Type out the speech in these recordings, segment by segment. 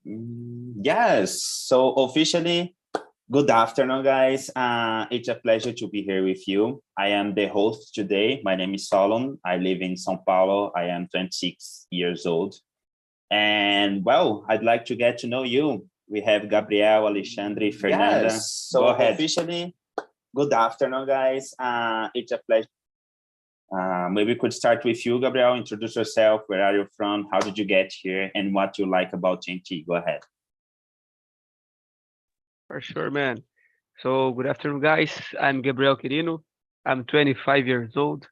Yes. So officially, good afternoon, guys. It's a pleasure to be here with you. I am the host today. My name is Solon. I live in São Paulo. I am 26 years old. And well, I'd like to get to know you. We have Gabriel, Alexandre, Fernanda. Yes. So go ahead. Officially, good afternoon, guys. It's a pleasure. Maybe we could start with you, Gabriel. Introduce yourself. Where are you from? How did you get here? And what you like about TNT? Go ahead. For sure, man. So good afternoon, guys. I'm Gabriel Quirino. I'm 25 years old.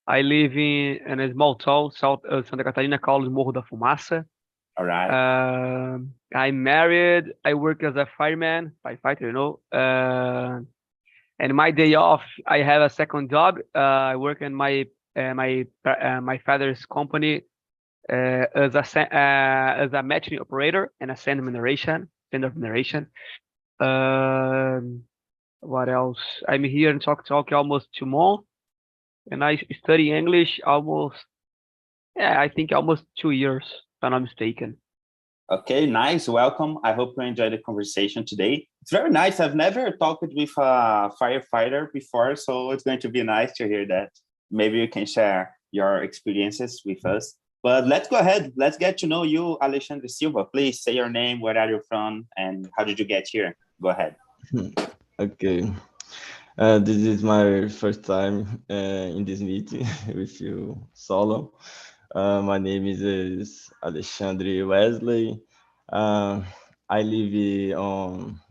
I live in a small town, South Santa Catarina, called Morro da Fumaça. All right. I'm married. I work as a firefighter, you know. And my day off, I have a second job. I work in my father's company as a matching operator and a send of remuneration. What else? I'm here in TALKNTALK almost 2 months, and I study English I think almost 2 years, if I'm not mistaken. Okay, nice. Welcome. I hope you enjoyed the conversation today. It's very nice. I've never talked with a firefighter before, so it's going to be nice to hear that. Maybe you can share your experiences with us. But let's go ahead. Let's get to know you, Alexandre Silva. Please say your name, where are you from, and how did you get here? Go ahead. Okay. This is my first time in this meeting with you, Solo. My name is Alexandre Wesley. I live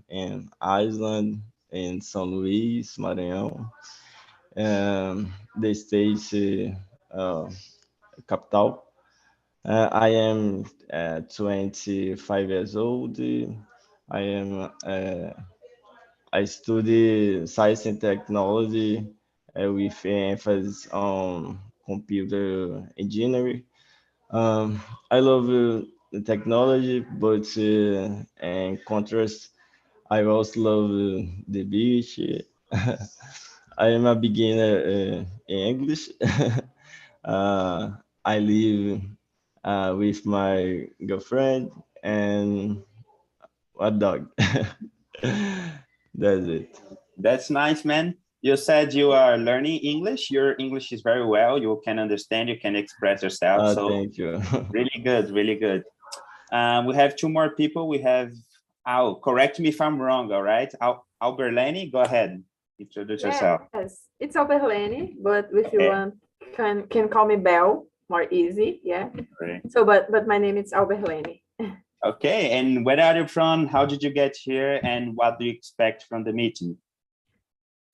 in Iceland, in São Luís, Maranhão. The state capital. I am 25 years old. I study science and technology with emphasis on computer engineering. I love the technology, but in contrast, I also love the beach. I am a beginner in English. I live with my girlfriend and a dog. That's it. That's nice, man. You said you are learning English. Your English is very well. You can understand, you can express yourself. So thank you. Really good, really good. We have 2 more people. We have Al. Correct me if I'm wrong, all right? Alberlene, go ahead. Introduce yourself. Yes, it's Alberlene, but if you want, can call me Belle, more easy, yeah. Great. So, but my name is Alberlene. Okay, and where are you from? How did you get here, and what do you expect from the meeting?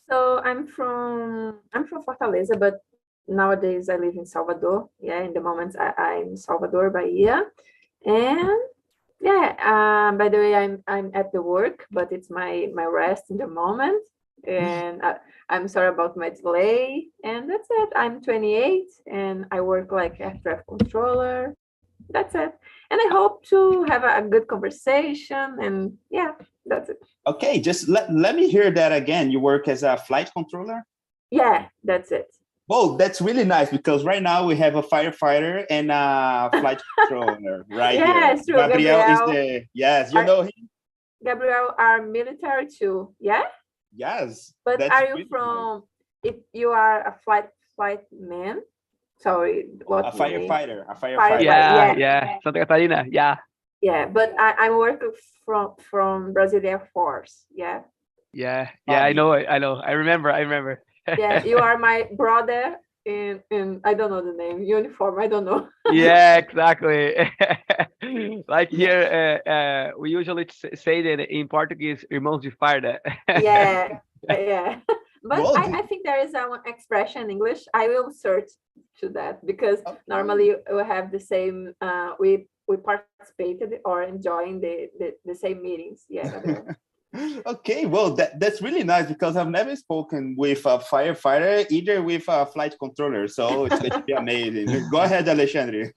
So I'm from Fortaleza, but nowadays I live in Salvador. Yeah, in the moment I'm Salvador, Bahia, and yeah. By the way, I'm at the work, but it's my rest in the moment, and I'm sorry about my delay. And that's it. I'm 28, and I work like air traffic controller. That's it. And I hope to have a good conversation. And yeah, that's it. Okay, just let me hear that again. You work as a flight controller? Yeah, that's it. Oh, that's really nice, because right now we have a firefighter and a flight controller right here. Yes, true. Gabriel is yes, you know him? Gabriel are military too, yeah? Yes. But are you from, nice. If you are a flight man? Sorry, what? A firefighter. Yeah. Santa Catarina, yeah. Yeah, but I work from Brazilian Air Force, yeah. Yeah, I know. I remember. Yeah, you are my brother in I don't know the name, uniform, I don't know. Yeah, exactly. Like here, we usually say that in Portuguese, irmãos de farda. Yeah. But I think there is one expression in English. I will search to that, because normally we have the same, we participated or enjoying the same meetings. Yeah. Okay, well, that's really nice, because I've never spoken with a firefighter, either with a flight controller. So it's going to be amazing. Go ahead, Alexandre.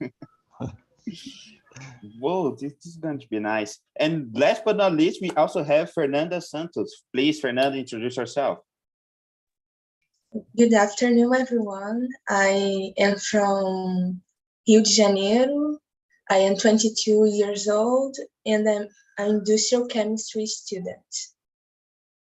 Whoa, this is going to be nice. And last but not least, we also have Fernanda Santos. Please, Fernanda, introduce yourself. Good afternoon, everyone. I am from Rio de Janeiro. I am 22 years old and I'm an industrial chemistry student.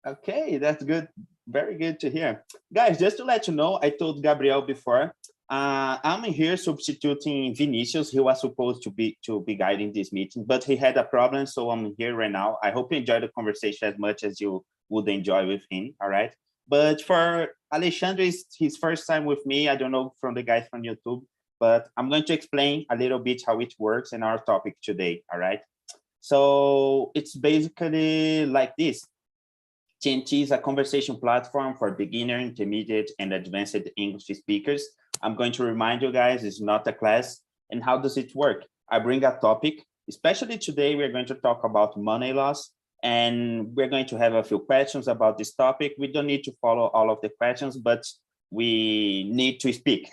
Okay, that's good. Very good to hear. Guys, just to let you know, I told Gabriel before, I'm here substituting Vinicius. He was supposed to be guiding this meeting, but he had a problem, so I'm here right now. I hope you enjoy the conversation as much as you would enjoy with him, all right? But for Alexandre, it's his first time with me. I don't know from the guys from YouTube, but I'm going to explain a little bit how it works in our topic today, all right? So it's basically like this. TNT is a conversation platform for beginner, intermediate, and advanced English speakers. I'm going to remind you guys, it's not a class. And how does it work? I bring a topic, especially today, we're going to talk about money loss, and we're going to have a few questions about this topic. We don't need to follow all of the questions, but we need to speak.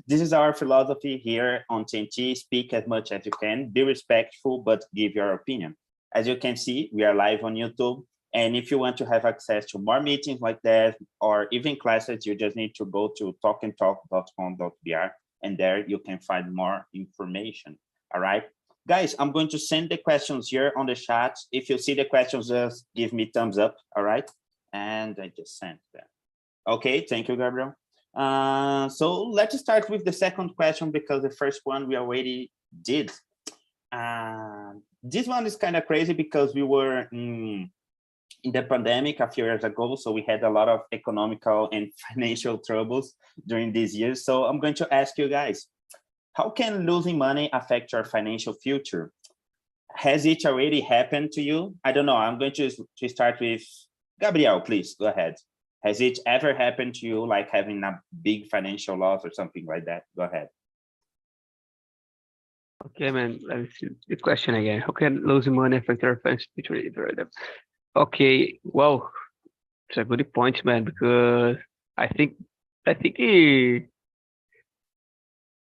This is our philosophy here on TNT. Speak as much as you can, be respectful, but give your opinion. As you can see, we are live on YouTube. And if you want to have access to more meetings like that, or even classes, you just need to go to talkandtalk.com.br, and there you can find more information. All right, guys, I'm going to send the questions here on the chat. If you see the questions, just give me thumbs up. All right, and I just sent that. Okay, thank you, Gabriel. So let's start with the second question, because the first one we already did. This one is kind of crazy because we were in the pandemic a few years ago, so we had a lot of economical and financial troubles during these years. So I'm going to ask you guys, how can losing money affect your financial future? Has it already happened to you? I don't know. I'm going to start with Gabriel, please go ahead. Has it ever happened to you, like having a big financial loss or something like that? Go ahead. Okay, man, let me see the question again. How can losing money affect your financial future? Okay, well, it's a good point, man, because I think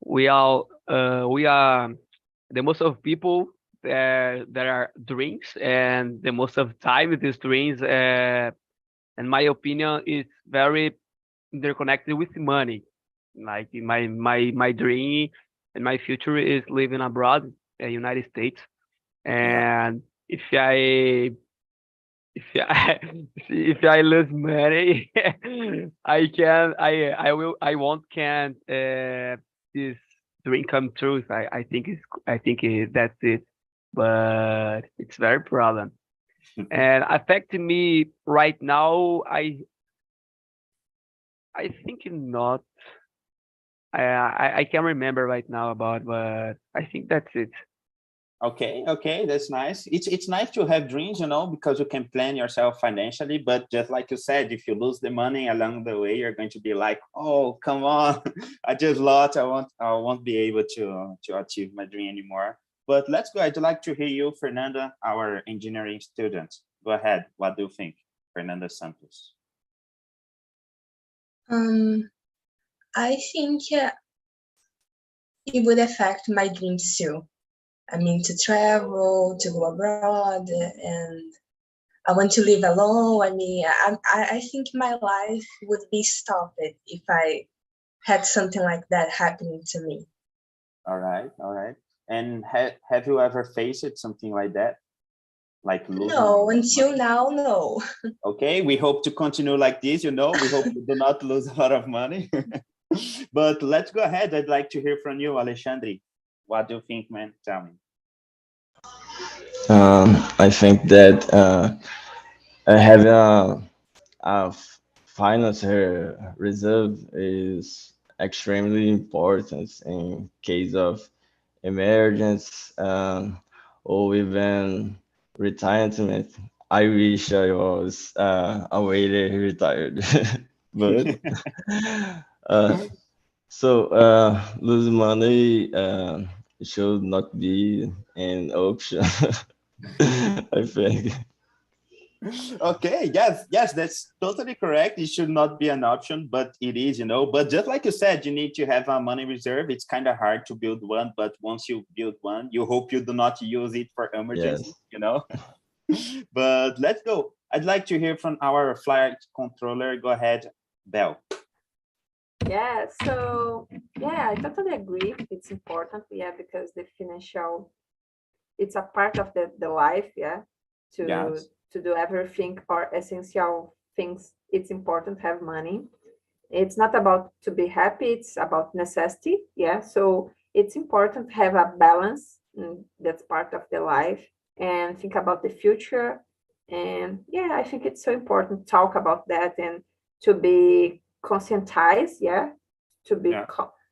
we are the most of people that are dreams, and the most of time these dreams, in my opinion, is very interconnected with money. Like my dream and my future is living abroad, United States, and if I if I lose money, I won't can this dream come true. I think that's it, but it's very problem and affecting me right now. I think not. I can't remember right now about, but I think that's it. Okay, that's nice. It's nice to have dreams, you know, because you can plan yourself financially. But just like you said, if you lose the money along the way, you're going to be like, oh, come on, I just lost. I won't be able to achieve my dream anymore. But let's go. I'd like to hear you, Fernanda, our engineering student. Go ahead. What do you think, Fernanda Santos? I think it would affect my dreams too. I mean, to travel, to go abroad, and I want to live alone. I mean, I think my life would be stopped if I had something like that happening to me. All right. And have you ever faced something like that? Like losing? No, until now, no. Okay, we hope to continue like this, you know. We hope you do not lose a lot of money. But let's go ahead. I'd like to hear from you, Alexandre. What do you think, man? Tell me. I think that having a financial reserve is extremely important in case of emergence, or even retirement. I wish I was already retired, but losing money should not be an option. I think. Okay, yes, that's totally correct. It should not be an option, but it is, you know. But just like you said, you need to have a money reserve. It's kind of hard to build one, but once you build one, you hope you do not use it for emergency, Yes. you know. But let's go. I'd like to hear from our flight controller. Go ahead, Bell. Yeah, so yeah, I totally agree. It's important, yeah, because the financial, it's a part of the life, yeah, to Yes. to do everything or essential things. It's important to have money. It's not about to be happy, it's about necessity, yeah. So it's important to have a balance, that's part of the life, and think about the future. And yeah, I think it's so important to talk about that and to be conscientized, yeah, to be Yeah.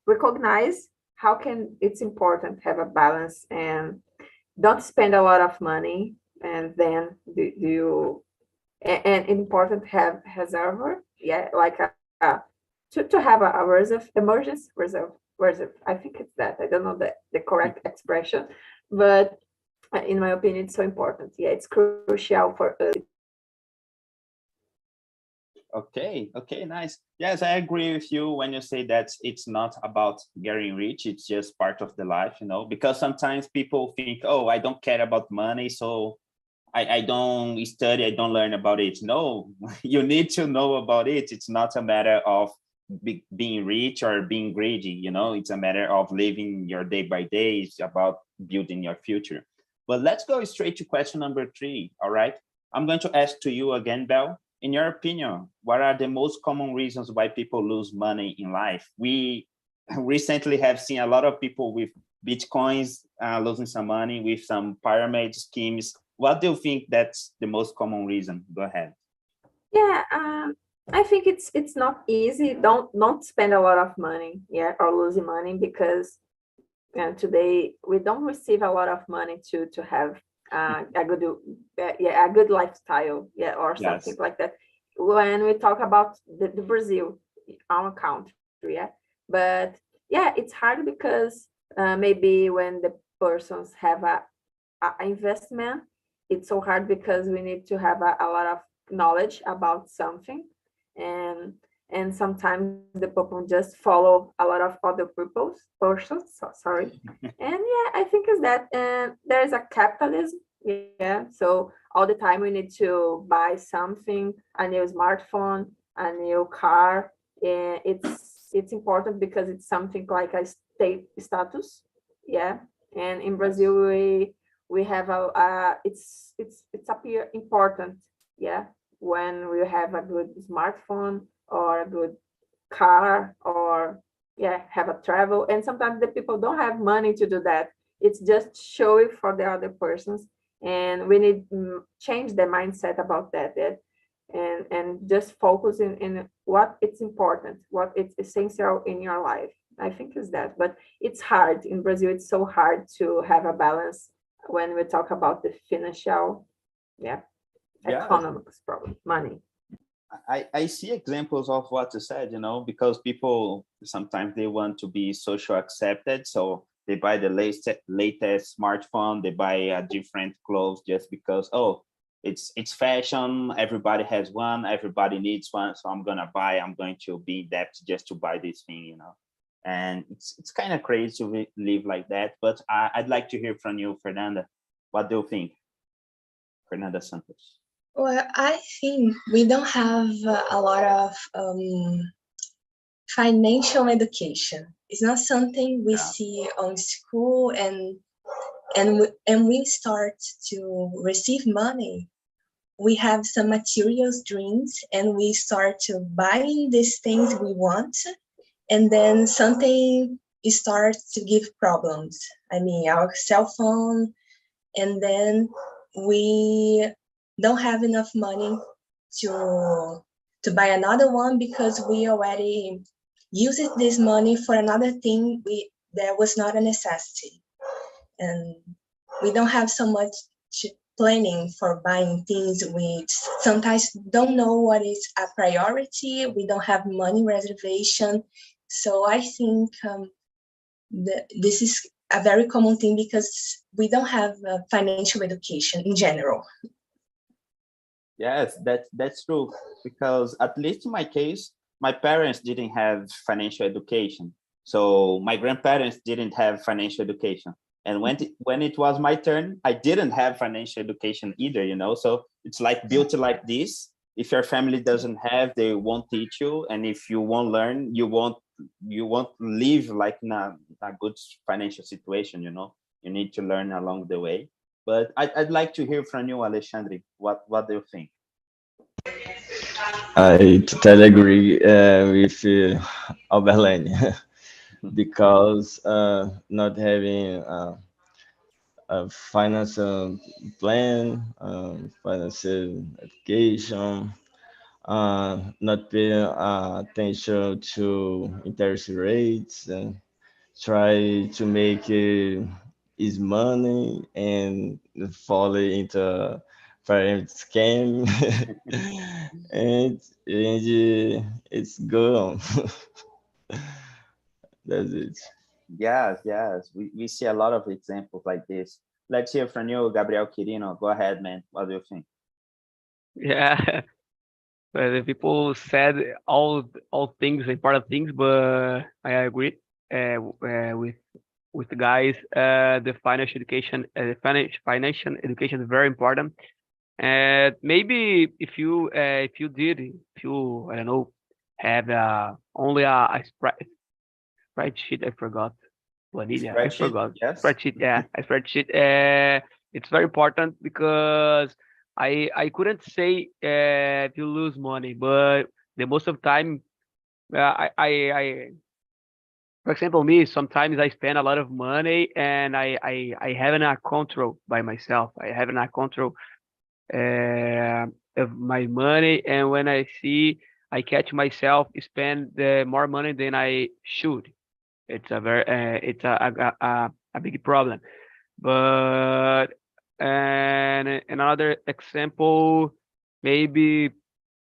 recognize how can it's important to have a balance and don't spend a lot of money, and then do you, and important to have reserve, yeah, like to have a reserve, emergency reserve. I think it's that. I don't know the correct expression, but in my opinion, it's so important. Yeah, it's crucial for us. Okay, okay, nice. Yes, I agree with you when you say that it's not about getting rich, it's just part of the life, you know, because sometimes people think, oh, I don't care about money, so I don't study, I don't learn about it. No, you need to know about it. It's not a matter of being rich or being greedy, you know, it's a matter of living your day by day. It's about building your future. But let's go straight to question number 3, all right? I'm going to ask to you again, Belle. In your opinion, what are the most common reasons why people lose money in life? We recently have seen a lot of people with Bitcoins losing some money, with some pyramid schemes. What do you think that's the most common reason? Go ahead. Yeah, I think it's not easy. Don't spend a lot of money, yeah, or losing money, because today we don't receive a lot of money to have a good, yeah, a good lifestyle, yeah, or something Yes. like that. When we talk about the Brazil, our country, yeah, but yeah, it's hard because maybe when the persons have a investment, it's so hard because we need to have a lot of knowledge about something, and sometimes the people just follow a lot of other people's persons, so, sorry. And yeah, I think is that, and there is a capitalism, yeah, so all the time we need to buy something, a new smartphone, a new car, and it's important because it's something like a state status, yeah. And in Yes. Brazil we have a it's appear important, yeah, when we have a good smartphone or a good car, or yeah, have a travel. And sometimes the people don't have money to do that. It's just show it for the other persons, and we need change the mindset about that, and just focus in what it's important, what it's essential in your life. I think is that, but it's hard in Brazil. It's so hard to have a balance when we talk about the financial, yeah, Yes. economics problem, money. I see examples of what you said, you know, because people sometimes they want to be social accepted. So they buy the latest smartphone, they buy a different clothes just because, oh, it's fashion, everybody has one, everybody needs one, so I'm going to be in debt just to buy this thing, you know. And it's kind of crazy to live like that. But I'd like to hear from you, Fernanda. What do you think, Fernanda Santos? Well, I think we don't have a lot of financial education. It's not something we Yeah. see on school, and we start to receive money. We have some materials dreams, and we start to buying these things we want, and then something starts to give problems. I mean, our cell phone, and then we don't have enough money to buy another one because we already used this money for another thing that was not a necessity, and we don't have so much planning for buying things. We sometimes don't know what is a priority. We don't have money reservation. So I think this is a very common thing because we don't have financial education in general. Yes, that's true. Because at least in my case, my parents didn't have financial education. So my grandparents didn't have financial education. And when it was my turn, I didn't have financial education either, you know. So it's like built like this. if your family doesn't have, they won't teach you, and if you won't learn, you won't live like in a good financial situation. You need to learn along the way. But I'd like to hear from you, Alexandre. What do you think? I totally agree with Alberlane because not having a financial plan, financial education, not paying attention to interest rates, and try to make his money and fall into pyramid scam, and it's good on. That's it. Yes, we see a lot of examples like this. Let's hear from you, Gabriel Quirino. Go ahead, man. What do you think? Yeah. But the people said all things, important things, but I agree with the guys. The financial education is very important. And maybe if you I don't know, have only a spreadsheet, I forgot. Planilla, I Spreadsheet? forgot. Yes. Spreadsheet, yeah, a spreadsheet. It's very important because I couldn't say if you lose money, but the most of time, I for example, me, sometimes I spend a lot of money and I haven't a control by myself. I haven't a control of my money, and when I see, I catch myself spend more money than I should. It's a very it's a big problem. But and another example, maybe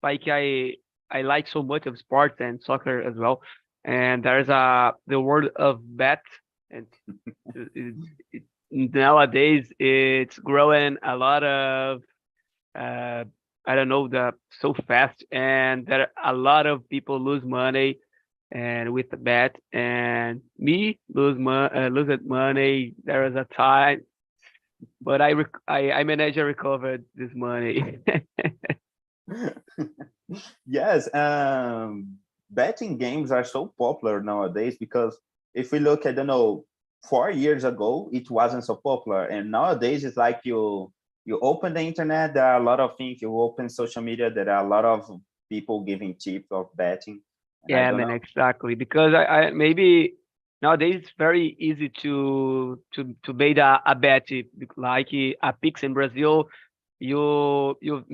like I like so much of sports and soccer as well, and there's the world of bet, and it, nowadays it's growing a lot of uh, I don't know the so fast, and there are a lot of people lose money and with the bet, and me lose that money. There was a time, but I managed to recover this money. Yes, betting games are so popular nowadays because if we look, I don't know, 4 years ago, it wasn't so popular. And nowadays it's like you open the internet, there are a lot of things. You open social media, there are a lot of people giving tips of betting. And I Yeah, don't man, know. exactly. Because I maybe nowadays it's very easy to make a bet, like a pix in Brazil. You do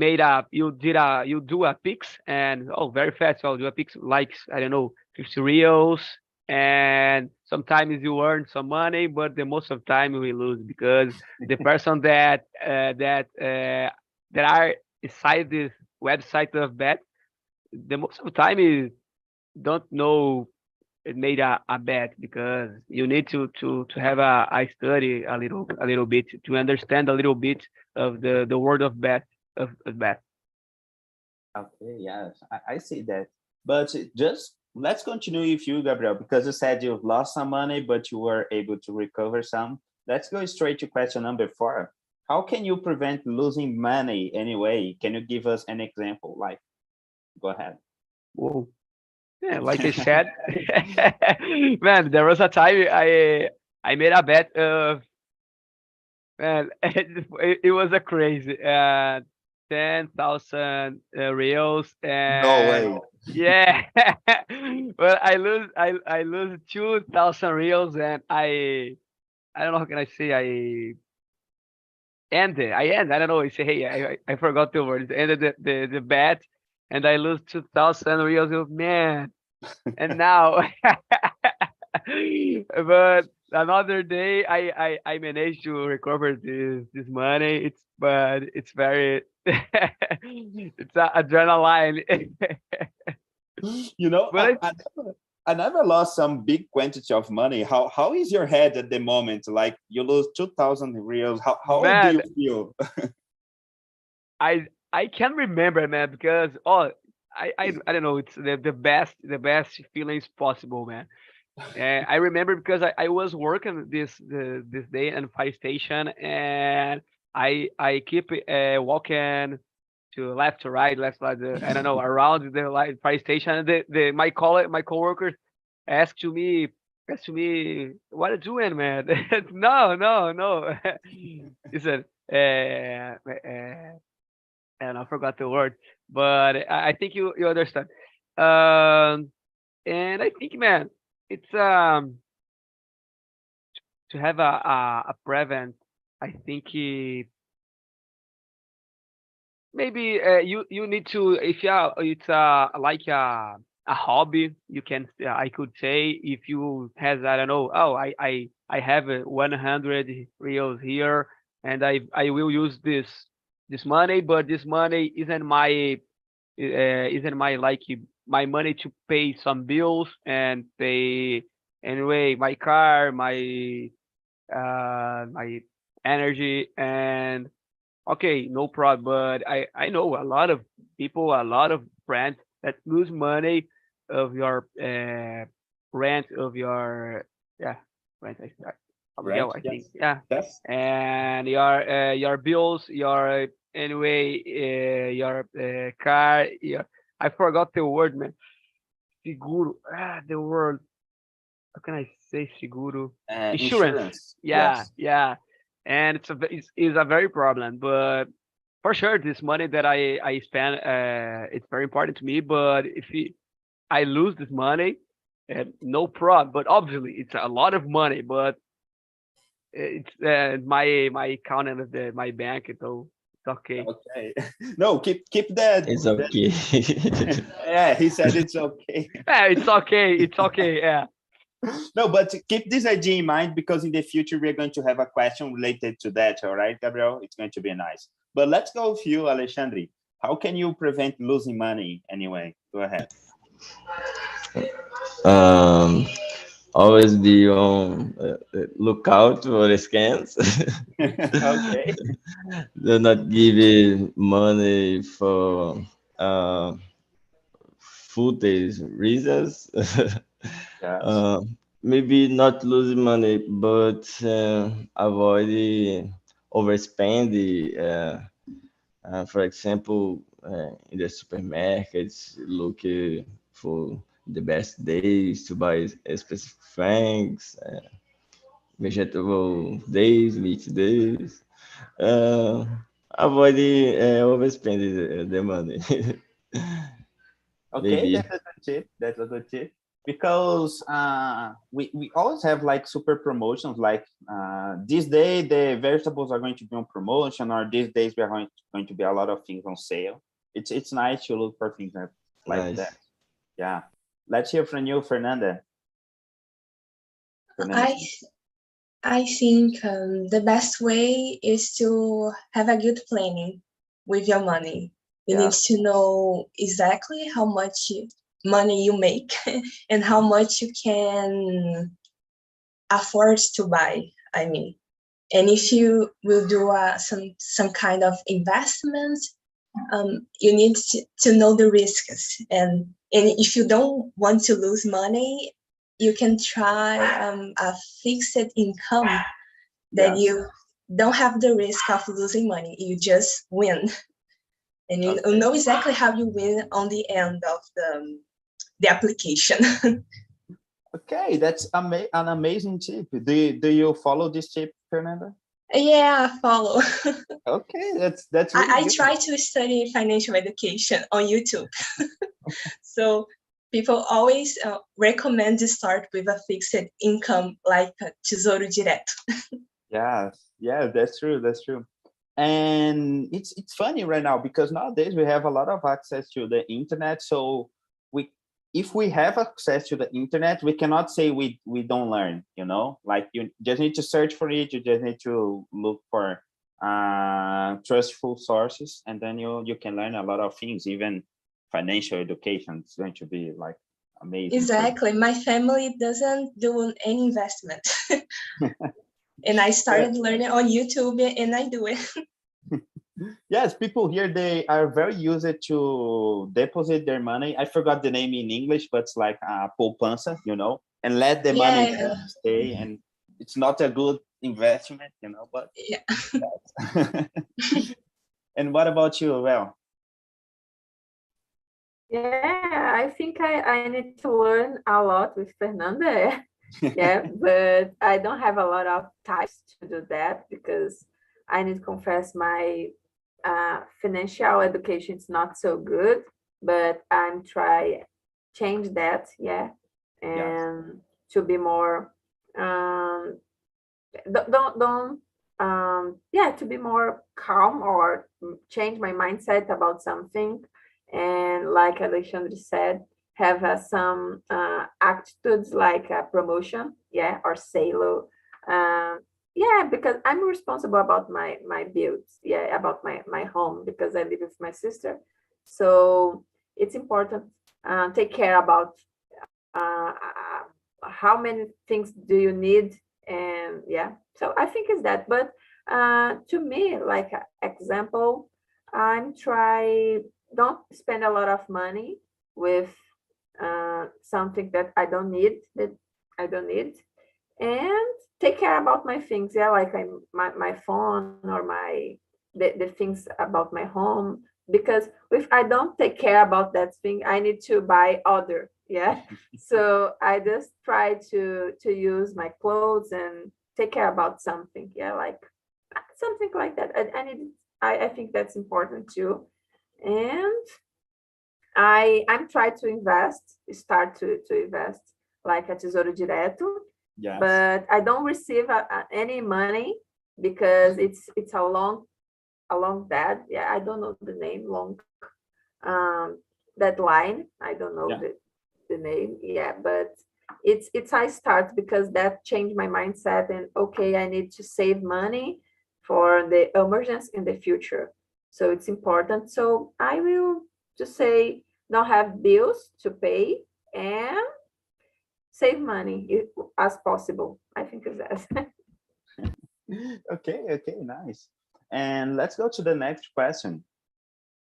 a pix, and oh, very fast. So do a pix like, I don't know, 50 reals, and sometimes you earn some money, but the most of the time we lose because the person that are inside this website of bet, the most of the time is don't know it made a bet, because you need to have a study a little bit to understand a little bit of the word of bet of bet. Okay, yes, I see that. But just let's continue with you, Gabriel, because you said you've lost some money, but you were able to recover some. Let's go straight to question number 4. How can you prevent losing money anyway? Can you give us an example? Like, go ahead. Whoa. Yeah, like I said, man, there was a time I made a bet of, man, it was a crazy 10,000 reals, No and way. yeah, well, I lose 2,000 reals, and I don't know how can I say, I don't know, I say, hey, I forgot the word. Ended the bet, and I lose 2,000 reals. Oh, man, and now, but another day I managed to recover this money. It's very it's adrenaline. You know, But I never lost some big quantity of money. How is your head at the moment? Like you lose 2,000 reals. How do man, you feel? I can't remember, man, because I don't know. It's the best feelings possible, man. I remember because I was working this day in fire station, and I keep walking to left to right, left to right, I don't know, around the like fire station. My coworkers ask to me, what are you doing, man? No, no, no. He said, and I forgot the word, but I think you understand. And I think, man, it's to have a prevent. I think maybe you need to, if it's like a hobby, you can, I could say, if you has, I don't know, oh, I have 100 reals here, and I will use this money, but this money isn't my like my money to pay some bills and pay anyway my car, my energy, and okay, no problem. But I know a lot of people, a lot of friends that lose money of your rent, of your, yeah, rent. Right? I Yes. think, yeah, Yes. and your bills, your anyway, your car. I forgot the word, man. Seguro. The word. How can I say seguro? Insurance. Insurance. Yeah, Yes. yeah. And it's a very problem, but for sure, this money that I spend, it's very important to me. But if I lose this money, no problem. But obviously, it's a lot of money. But it's my account and my bank, so it's okay. Okay. No, keep that. It's okay. Yeah, he said it's okay. Yeah, it's okay. It's okay. Yeah. No, but keep this idea in mind, because in the future we're going to have a question related to that. All right, Gabriel? It's going to be nice. But let's go with you, Alexandre. How can you prevent losing money anyway? Go ahead. um, Always be on lookout for the scams. Okay. Do not give it money for uh, footage reasons. Yes. Maybe not losing money, but avoid overspending. For example, in the supermarkets, look for the best days to buy specific things, vegetable days, meat days. Uh, Avoid overspending the money. Okay, Maybe. that's a good tip. That's a good tip. Because we always have like super promotions, like this day the vegetables are going to be on promotion, or these days we are going to be a lot of things on sale. It's nice to look for things like Nice. that. Yeah. Let's hear from you, Fernanda. I I think the best way is to have a good planning with your money. You Yeah. need to know exactly how much money you make and how much you can afford to buy. I mean, and if you will do some kind of investment, you need to know the risks, and if you don't want to lose money, you can try a fixed income that Yes. you don't have the risk of losing money. You just win, and you Okay. know exactly how you win on the end of the application. Okay, that's an amazing tip. Do you follow this tip, Fernanda? Yeah, follow. Okay, that's really I good. try to study financial education on YouTube. So people always recommend to start with a fixed income like Tesouro Direto. Yeah, that's true. That's true. And it's funny right now, because nowadays we have a lot of access to the internet. So if we have access to the internet, we cannot say we don't learn. Like, you just need to search for it. You just need to look for trustful sources, and then you can learn a lot of things. Even financial education is going to be like amazing. Exactly. My family doesn't do any investment. And I started learning on YouTube, and I do it. Yes, people here, they are very used to deposit their money. I forgot the name in English, but it's like poupança, and let the money Yeah. stay. And it's not a good investment, but Yeah. and what about you, Well? Yeah, I think I need to learn a lot with Fernanda. Yeah, but I don't have a lot of time to do that because I need to confess my financial education is not so good, but I'm try change that, yeah, Yes. and to be more um don't yeah, to be more calm or change my mindset about something, and like Alexandre said, have some attitudes like a promotion, yeah, or sale, yeah, because I'm responsible about my bills, yeah, about my home, because I live with my sister, so it's important take care about uh, how many things do you need, and yeah, so I think it's that. But to me, like example, I'm try don't spend a lot of money with something that I don't need, and take care about my things, yeah, like my phone or the things about my home, because if I don't take care about that thing, I need to buy other, yeah. So I just try to use my clothes and take care about something, yeah, like something like that. I think that's important too. And I'm trying to start to invest like a Tesouro Direto, Yes. but I don't receive any money because it's a long that, yeah, I don't know the name, long deadline. I don't know Yeah. the name, yeah, but it's I start because that changed my mindset, and okay, I need to save money for the emergency in the future. So it's important. So I will just say not have bills to pay and save money as possible. I think is that. Okay, okay, nice. And let's go to the next question.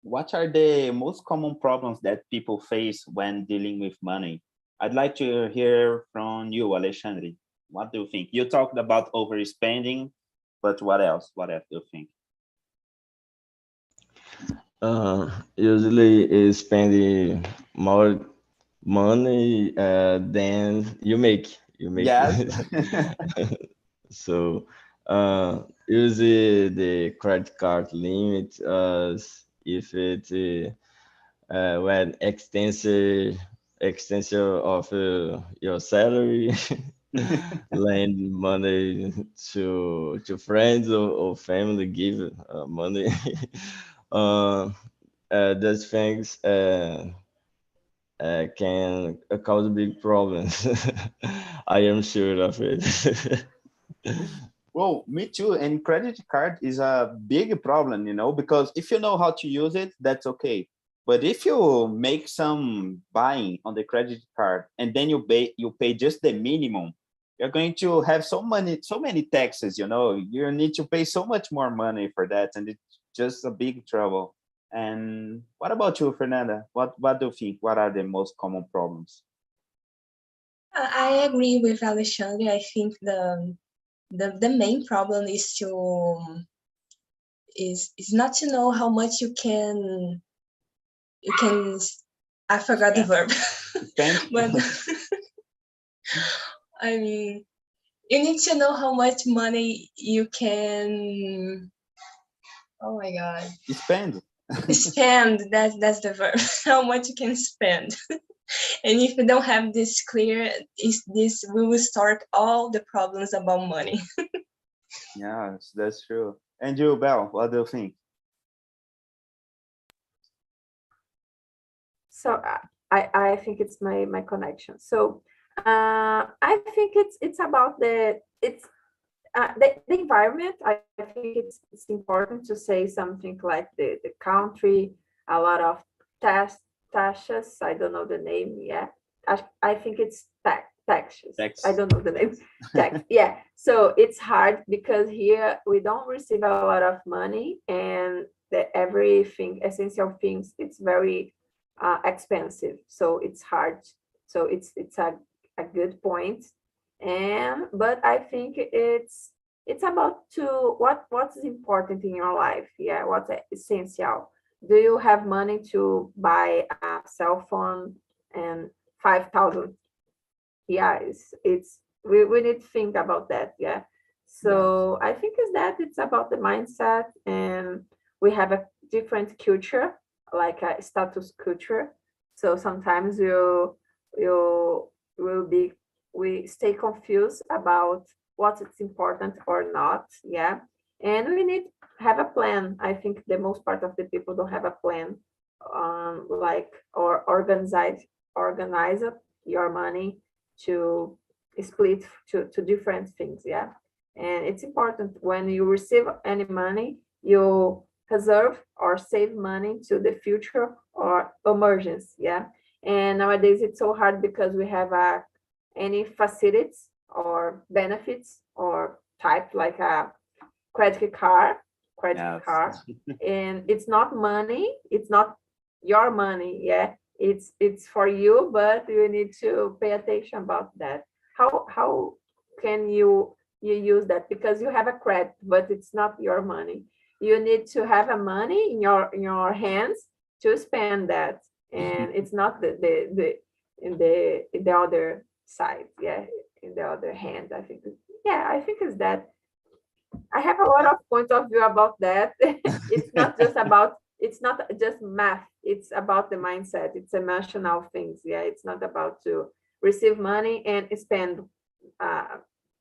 What are the most common problems that people face when dealing with money? I'd like to hear from you, Alexandre. What do you think? You talked about overspending, but what else? What else do you think? Usually is spending more money than you make. You make. Yes. So use the credit card limit as if it when extension of your salary, lend money to friends or family, give money. uh, those things can cause big problems. I am sure of it. Well, me too. And credit card is a big problem, because if you know how to use it, that's okay. But if you make some buying on the credit card and then you pay just the minimum, you're going to have so many taxes, You need to pay so much more money for that, and it's just a big trouble. And what about you, Fernanda? What do you think? What are the most common problems? I agree with Alexandre. I think the main problem is not to know how much you can I forgot the verb. Spend? But I mean, you need to know how much money you can, oh my god, Spend. spend. That's the verb. How much you can spend. And if you don't have this clear, this we will start all the problems about money. Yes, that's true. And you, Belle, what do you think? So I think it's my connection. So I think it's about the environment. I think it's important to say something like the country, a lot of tax taxes. I don't know the name. Yeah, I think it's taxes. I Tax. don't know the name. Tax. Yeah. So it's hard because here we don't receive a lot of money, and the everything essential things it's very expensive. So it's hard. So it's a good point, and but I think it's about to what's important in your life, yeah, what's essential, do you have money to buy a cell phone and 5,000 reais? We need to think about that, yeah. So I think it's about the mindset, and we have a different culture, like a status culture. So sometimes we stay confused about what is important or not, yeah. And we need to have a plan. I think the most part of the people don't have a plan, like, or organize your money to split to different things, yeah. And it's important when you receive any money, you reserve or save money to the future or emergence, yeah. And nowadays it's so hard because we have any facilities or benefits or type like a credit card, and it's not money, it's not your money, yeah. It's for you, but you need to pay attention about that. How can you use that? Because you have a credit, but it's not your money. You need to have a money in your hands to spend that, and it's not in the other side, yeah. In the other hand, I think, yeah, I think is that I have a lot of points of view about that. It's not just math, it's about the mindset, it's emotional things, yeah. It's not about to receive money and spend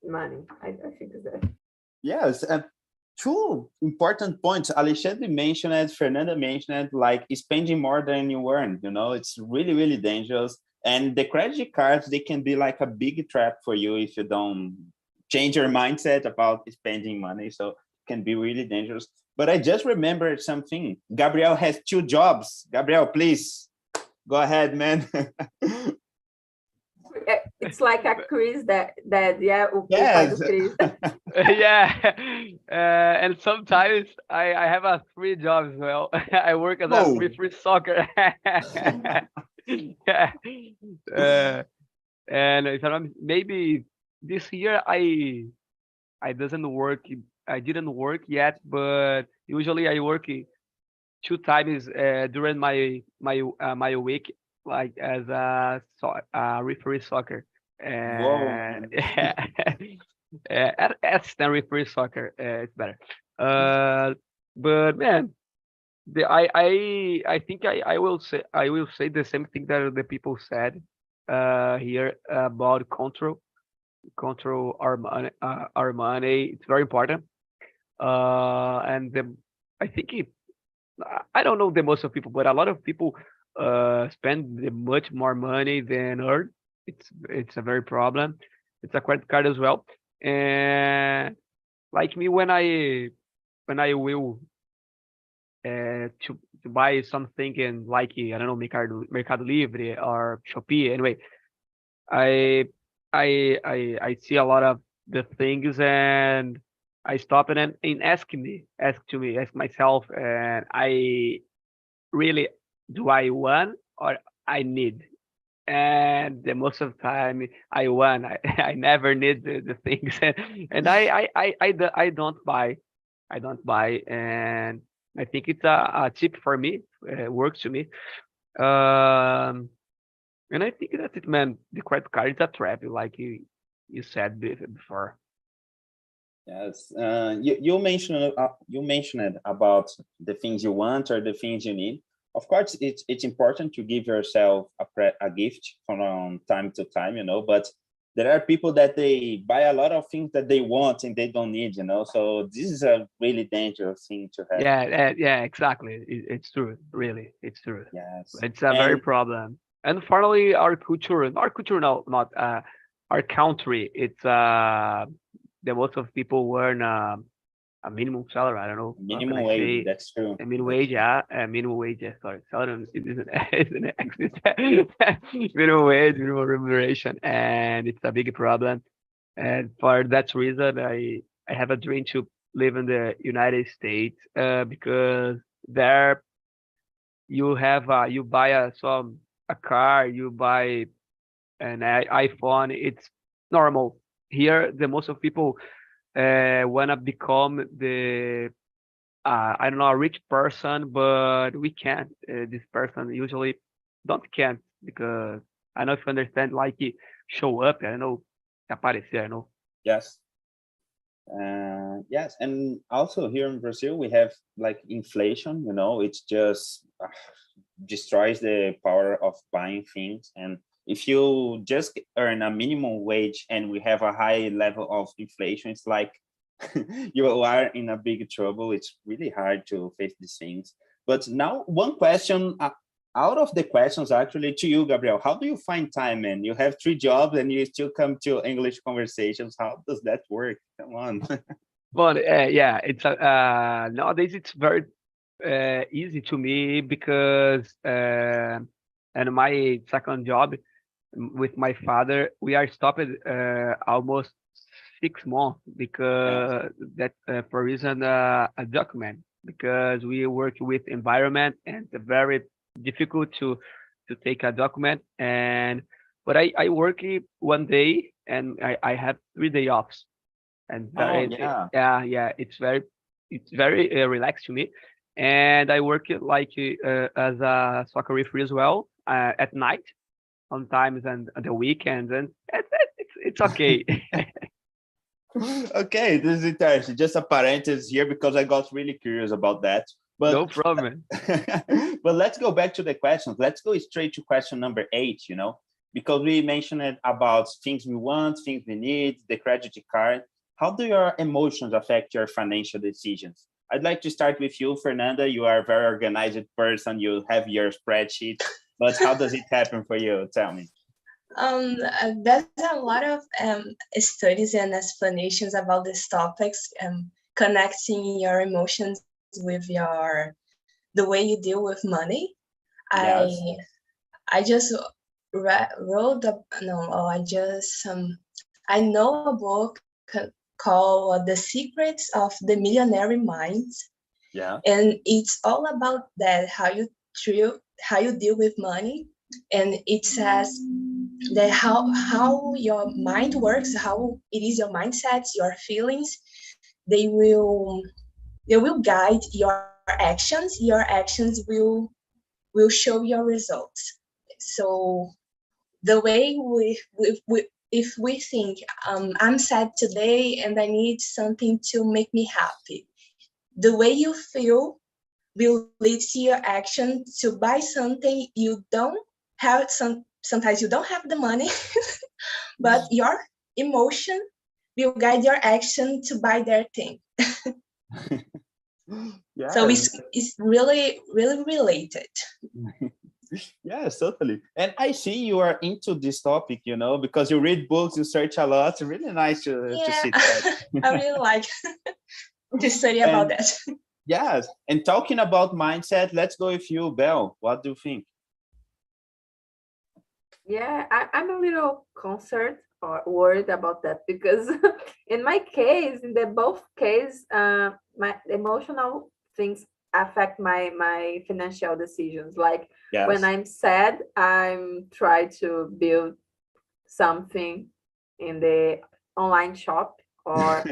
money. I think is that. Yes, and two important points. Alexandre mentioned it, Fernanda mentioned it, like spending more than you earn, it's really, really dangerous. And the credit cards, they can be like a big trap for you if you don't change your mindset about spending money. So it can be really dangerous. But I just remembered something. Gabriel has 2 jobs. Gabriel, please go ahead, man. It's like a Chris that yeah, o pai Yes. do Chris. Yeah, and sometimes I have 3 jobs as well. I work as a Whoa. free soccer. Yeah. And if maybe this year I didn't work yet, but usually I work 2 times during my week, like as a referee soccer. And yeah, assistant referee soccer. It's better. But man, I think I will say the same thing that the people said here about control our money. It's very important. And I think I don't know the most of people, but a lot of people spend much more money than earn. It's a very problem. It's a credit card as well. And like me, when I will to buy something in, like, I don't know, Mercado Libre or Shopee. Anyway, I I see a lot of the things, and I stop and ask myself, and I really, do I want or I need? And the most of the time I want. I never need the things, and I don't buy. I don't buy, and I think it's a tip for me. Works to me. Um, and I think that's it, man. The credit card is a trap, like you said before. Yes, you mentioned about the things you want or the things you need. Of course, it's important to give yourself a gift from time to time, but there are people that they buy a lot of things that they want and they don't need, So this is a really dangerous thing to have. Yeah, exactly. It's true, really, it's true. Yes, It's a very problem. And finally, our culture, no, not our country. It's the most of people earn a minimum salary. I don't know. How can minimum I wage. say? That's true. A minimum wage, yeah. A minimum wage, yeah. Sorry, salary isn't exist. Minimum wage, minimum remuneration, and it's a big problem. And for that reason, I have a dream to live in the United States, because there you buy a car, you buy an iPhone. It's normal. Here, the most of people wanna become I don't know, a rich person, but we can't. This person usually don't can't because I don't know if you understand, like show up. I don't know, aparecer. I know. Yes. Yes, and also here in Brazil we have like inflation. It's just destroys the power of buying things. And if you just earn a minimum wage and we have a high level of inflation, it's like you are in a big trouble. It's really hard to face these things. But now one question out of the questions actually to you, Gabriel, how do you find time, man? You have 3 jobs and you still come to English conversations. How does that work? Come on. But yeah, it's nowadays it's very easy to me because and my second job with my father, we are stopped almost 6 months Yes. because that for reason a document because we work with environment and it's very difficult to take a document and but I work it 1 day and I have 3 day offs and Oh, very yeah. yeah it's very relaxed to me and I work it like as a soccer referee as well at night sometimes and the weekends and it's okay. Okay, this is interesting. Just a parenthesis here because I got really curious about that. No But problem. but let's go back to the questions. Let's go straight to question number 8, because we mentioned it about things we want, things we need, the credit card. How do your emotions affect your financial decisions? I'd like to start with you, Fernanda. You are a very organized person. You have your spreadsheet, but how does it happen for you? Tell me. There's a lot of studies and explanations about these topics, connecting your emotions with the way you deal with money. Yes. I just wrote up no, or I know a book called The Secrets of the Millionaire Mind, Yeah. and it's all about that how you deal with money, and it says that how your mind works, how it is your mindset, your feelings, they will guide your actions. Your actions will show your results. So the way we if we think I'm sad today and I need something to make me happy, the way you feel will lead to your action to buy something you don't have. Sometimes you don't have the money, but your emotion will guide your action to buy their thing. Yeah. So it's really, really related. Yes, totally. And I see you are into this topic, because you read books, you search a lot. It's really nice to Yeah, see that. I really like to study And about that. yes, and talking about mindset, let's go with you, Belle. What do you think? Yeah, I'm a little concerned or worried about that because in my case, in the both case, my emotional things affect my financial decisions. Like when Yes. I'm sad, I'm try to build something in the online shop, or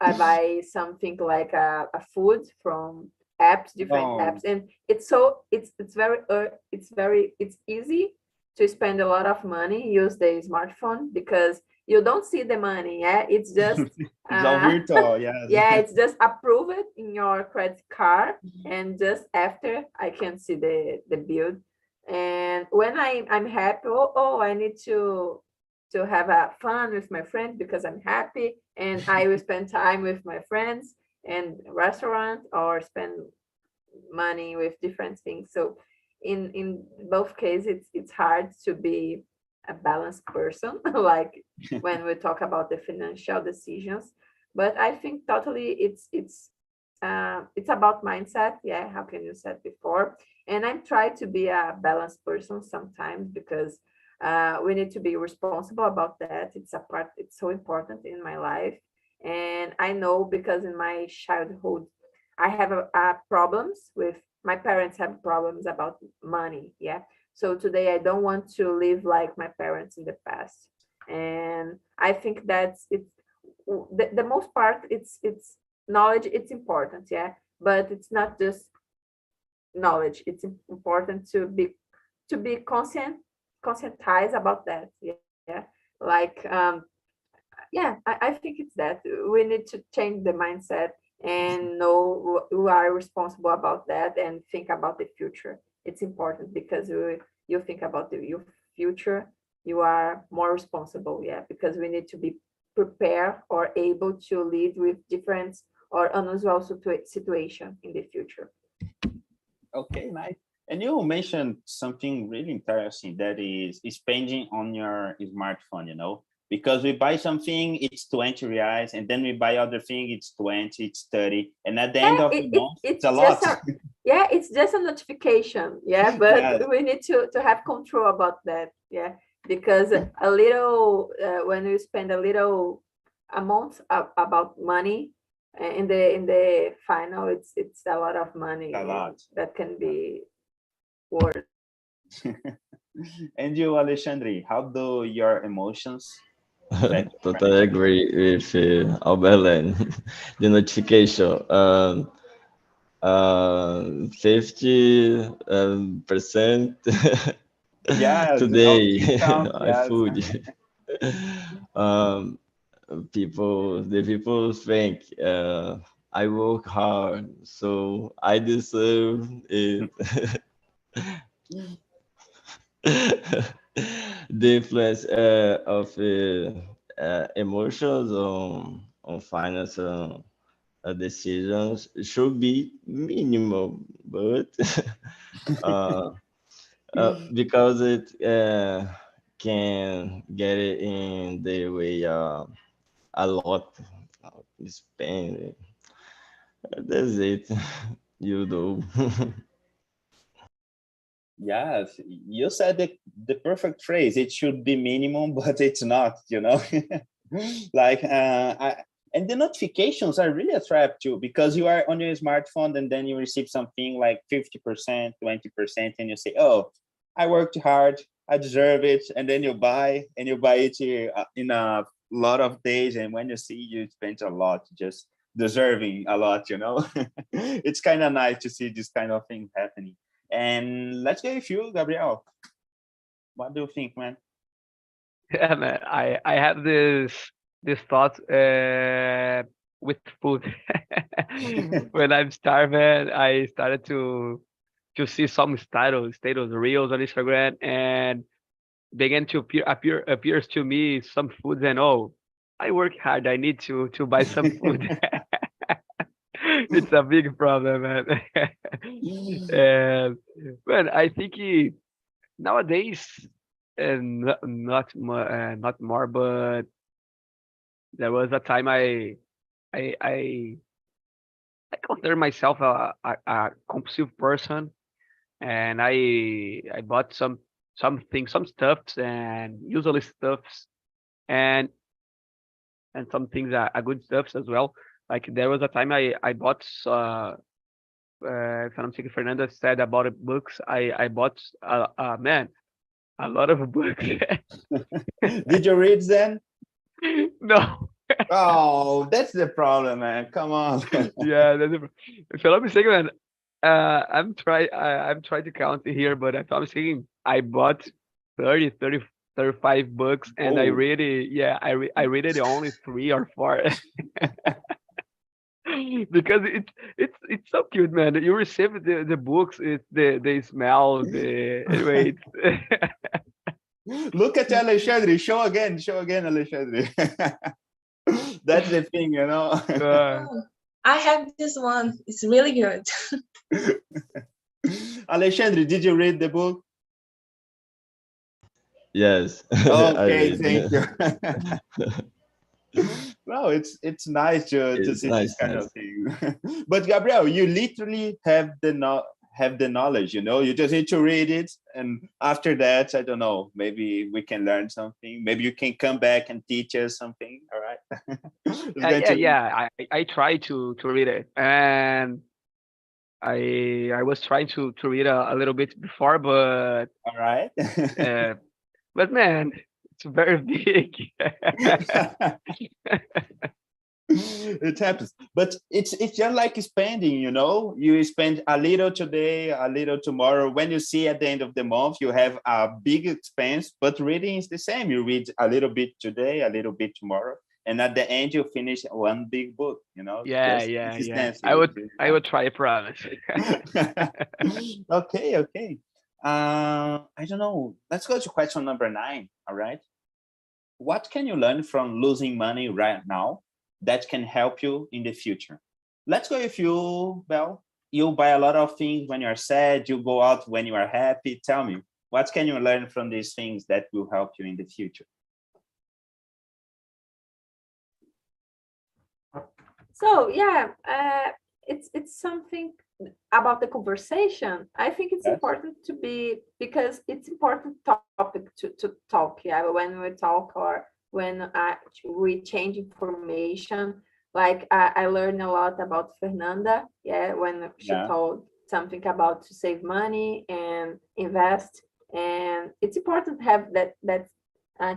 I buy something like a food from apps, different Oh, apps, and it's easy to spend a lot of money, use the smartphone because you don't see the money. Yeah, it's just it's all virtual. Yes. yeah, it's just approve it in your credit card, and just after I can see the bill. And when I'm happy, I need to have a fun with my friends because I'm happy and I will spend time with my friends and restaurant or spend money with different things. So in both cases, it's hard to be a balanced person, like when we talk about the financial decisions. But I think totally it's about mindset. Yeah, how can you said before? And I'm trying to be a balanced person sometimes because we need to be responsible about that. It's so important in my life. And I know because in my childhood, I have problems with my parents have problems about money. Yeah. So today I don't want to live like my parents in the past. And I think that's it. The most part, it's knowledge, it's important, yeah, but it's not just knowledge. It's important to be conscientized about that, yeah. Like yeah, I think it's that we need to change the mindset and know who are responsible about that and think about the future. It's important because you think about your future, you are more responsible, yeah, because we need to be prepared or able to live with different or unusual situation in the future. Okay, nice. And you mentioned something really interesting, that is spending on your smartphone, you know, because we buy something, it's 20 reais, and then we buy other thing, it's 20, it's 30. And at the end of the month, it's a lot. Yeah, it's just a notification. Yeah, but Yes. we need to have control about that. Yeah, because a little, when you spend a little amount about money, in the final, it's a lot of money. A lot. That can be worth. And you, Alexandre, how do your emotions? Totally agree with Albert. The notification. 50% Yeah, today count, yes. iFood. um, the people think I work hard, so I deserve it. The influence of emotions on financial decisions should be minimal, but because it can get it in the way a lot spend. That's it. You know. Yes, you said the perfect phrase. It should be minimum, but it's not, you know. Like and the notifications are really a trap too, because you are on your smartphone and then you receive something like 50%, 20%, and you say, oh, I worked hard, I deserve it, and then you buy it in a lot of days, and when you see, you spent a lot just deserving a lot, you know. It's kind of nice to see this kind of thing happening. And let's go with you, Gabriel. What do you think, man? Yeah, man. I have this thought with food. When I'm starving, I started to see some status reels on Instagram, and began to appears to me some foods, and oh, I work hard. I need to buy some food. It's a big problem, man. And man, I think nowadays, and not more, but there was a time I I, I consider myself a compulsive person, and I bought some stuffs, and usually stuffs, and some things are good stuffs as well. Like there was a time I bought if I'm not mistaken, Fernanda said about the books. I bought man, a lot of books. Did you read them? No. Oh, that's the problem, man. Come on. Yeah, if I'm not mistaken, man, I'm trying to count it here, but if I'm mistaken, I bought 35 books, and I Oh. really, yeah, I read it only 3 or 4. Because it's so cute, man. You receive the books, it's the smell, the anyway. Look at Alexandre. Show again, Alexandre. That's the thing, you know. Oh, I have this one. It's really good. Alexandre, did you read the book? Yes. Okay, thank you. No, it's nice to It's see nice, this kind nice. of thing. But Gabriel, you literally have the knowledge, you know. You just need to read it, and after that, I don't know, maybe we can learn something. Maybe you can come back and teach us something. All right. It's going to be- Yeah. I try to read it, and I was trying to read a little bit before, but All right. but man, it's very big. It happens, but it's just like spending, you know. You spend a little today, a little tomorrow. When you see at the end of the month, you have a big expense, but reading is the same. You read a little bit today, a little bit tomorrow, and at the end you finish one big book, you know. Yeah, Just yeah, yeah. consistency with this. I would try, I promise. Okay, okay. I don't know. Let's go to question number 9. All right. What can you learn from losing money right now that can help you in the future? Let's go with you, Belle. You buy a lot of things when you're sad. You go out when you are happy. Tell me, what can you learn from these things that will help you in the future? So yeah, it's something about the conversation. I think it's Yes. important to be, because it's important topic to talk. Yeah, when we talk or when we change information. Like I learned a lot about Fernanda. Yeah, when she Yeah. told something about to save money and invest, and it's important to have that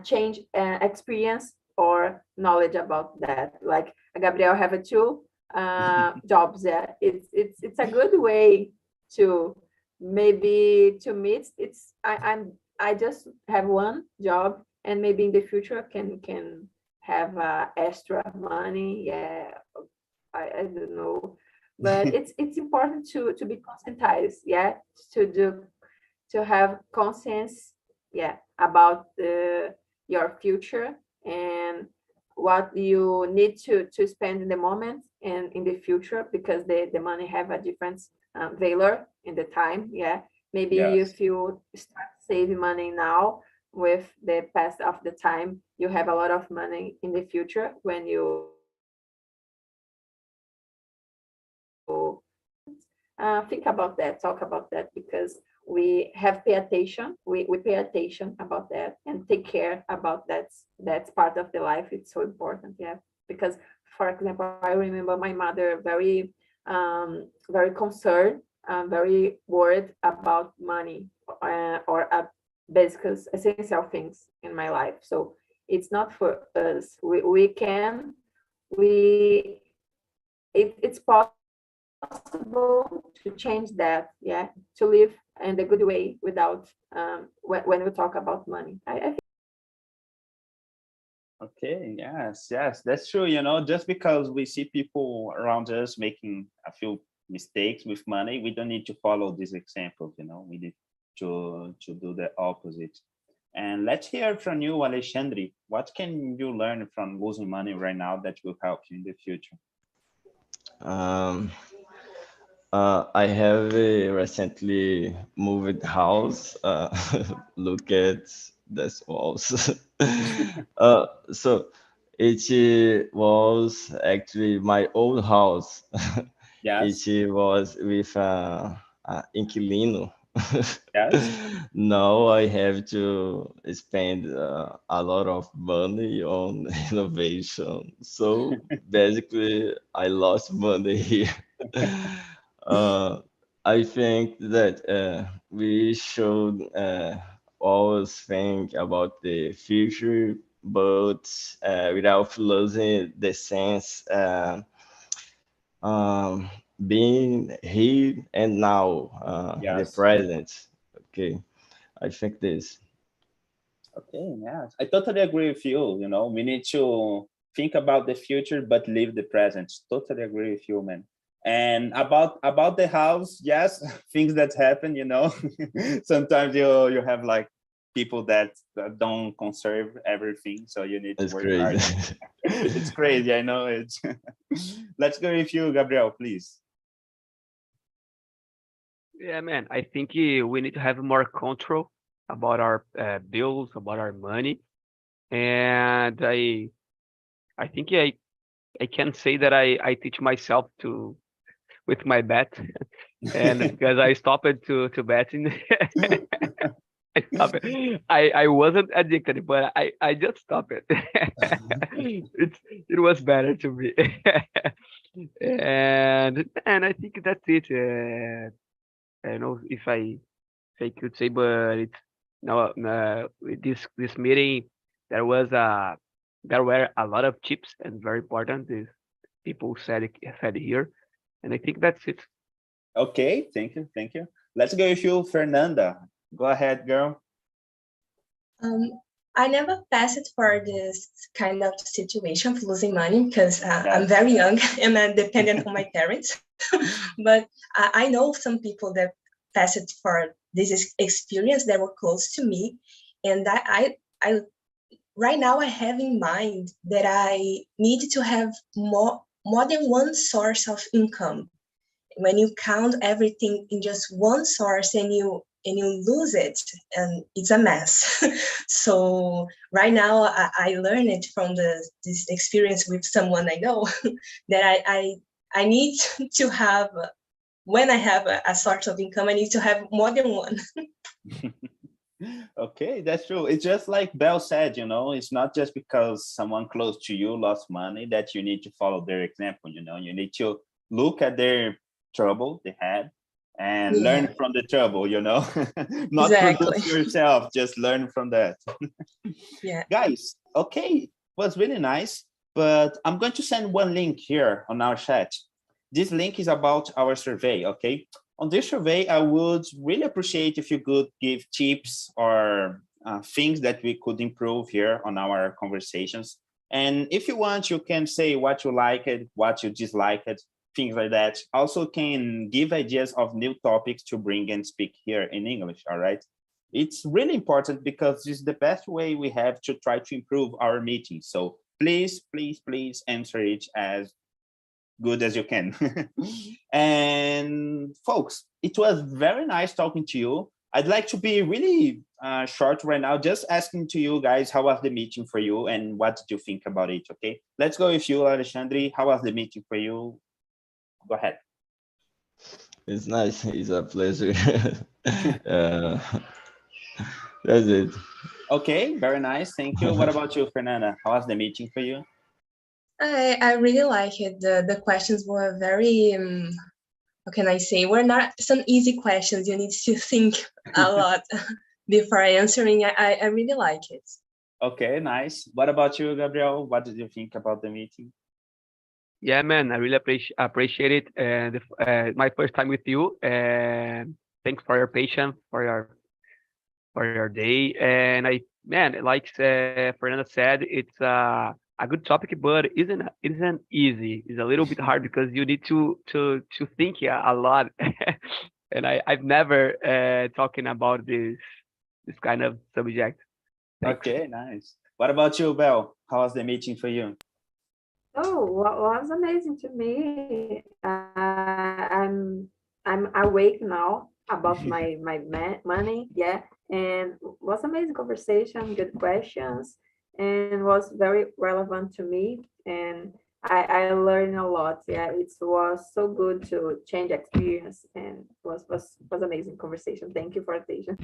change experience or knowledge about that. Like Gabriel have a two jobs. Yeah, it's a good way to maybe to meet. It's I just have one job, and maybe in the future can have extra money. Yeah, I don't know, but it's important to be conscientized. Yeah, to have conscience. Yeah, about your future and what you need to spend in the moment and in the future, because the money have a different value in the time. Yeah, maybe Yes. if you start saving money now, with the pass of the time, you have a lot of money in the future when you think about that, talk about that, because we have pay attention, we pay attention about that and take care about that. That's part of the life. It's so important. Yeah, because for example, I remember my mother very very concerned, very worried about money, or basic essential things in my life. So it's not for us. We can we it's possible to change that. Yeah, to live in the good way without when we talk about money. I think Okay, yes, yes, that's true. You know, just because we see people around us making a few mistakes with money, we don't need to follow these examples. You know, we need to do the opposite. And let's hear from you, Alexandre. What can you learn from losing money right now that will help you in the future? Um, I have recently moved house. Look at this walls. So it was actually my old house. Yes, It was with inquilino. yes. Now I have to spend a lot of money on innovation. So basically, I lost money here. uh, I think that we should always think about the future, but without losing the sense um, being here and now, the Yes. present. Okay, I think this. Okay, yes. I totally agree with you. You know, we need to think about the future but live the present. Totally agree with you, man. And about the house, yes, things that happen, you know. Sometimes you have like people that don't conserve everything, so you need to It's work hard. crazy. It's crazy, I know it. Let's go with you, Gabriel, please. Yeah, man. I think we need to have more control about our bills, about our money, and I think I can say that I teach myself to with my bet, and because I stopped to betting. I stopped it. I wasn't addicted, but I just stopped it. It was better to me. And I think that's it. I don't know if I could say, but it's no with this meeting there was there were a lot of chips, and very important is people said here, and I think that's it. Okay, thank you, thank you. Let's go with you, Fernanda. Go ahead, girl. I never passed for this kind of situation of losing money because Yeah. I'm very young and I'm dependent on my parents. But I know some people that passed for this experience that were close to me, and I right now I have in mind that I need to have more than one source of income. When you count everything in just one source and you lose it, and it's a mess. So right now I learned it from this experience with someone I know that I need to have, when I have a source of income, I need to have more than one. Okay, that's true. It's just like Belle said, it's not just because someone close to you lost money that you need to follow their example. You need to look at their trouble they had and learn from the trouble, not produce yourself, just learn from that. Yeah, guys, okay, was really nice, but I'm going to send one link here on our chat. This link is about our survey. Okay, on this survey I would really appreciate if you could give tips or things that we could improve here on our conversations. And if you want, you can say what you liked, what you disliked, things like that. Also can give ideas of new topics to bring and speak here in English, all right? It's really important because this is the best way we have to try to improve our meetings. So please, please, please answer it as good as you can. And folks, it was very nice talking to you. I'd like to be really short right now, just asking to you guys, how was the meeting for you and what did you think about it, okay? Let's go with you, Alexandre. How was the meeting for you? Go ahead. It's nice. It's a pleasure. That's it. Okay, very nice. Thank you. What about you, Fernanda? How was the meeting for you? I really like it. The questions were very, how can I say, were not some easy questions. You need to think a lot before answering. I really like it. Okay, nice. What about you, Gabriel? What did you think about the meeting? Yeah, man, I really appreciate it. And my first time with you. And thanks for your patience, for your day. And like Fernanda said, it's a good topic, but isn't easy. It's a little bit hard because you need to think a lot. And I've never talking about this kind of subject. Thanks. Okay, nice. What about you, Belle? How was the meeting for you? Oh, was amazing to me. I'm awake now about my money, yeah, and was amazing conversation, good questions, and was very relevant to me, and I learned a lot. Yeah, it was so good to change experience, and was amazing conversation. Thank you for attention.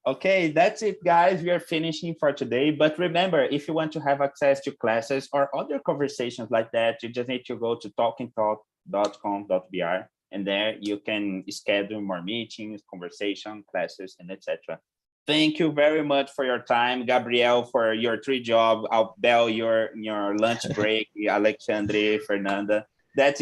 Okay, that's it, guys. We are finishing for today. But remember, if you want to have access to classes or other conversations like that, you just need to go to talkingtalk.com.br, and there you can schedule more meetings, conversation, classes, and etc. Thank you very much for your time, Gabriel, for your 3 job. Belle, your lunch break, Alexandre, Fernanda. That's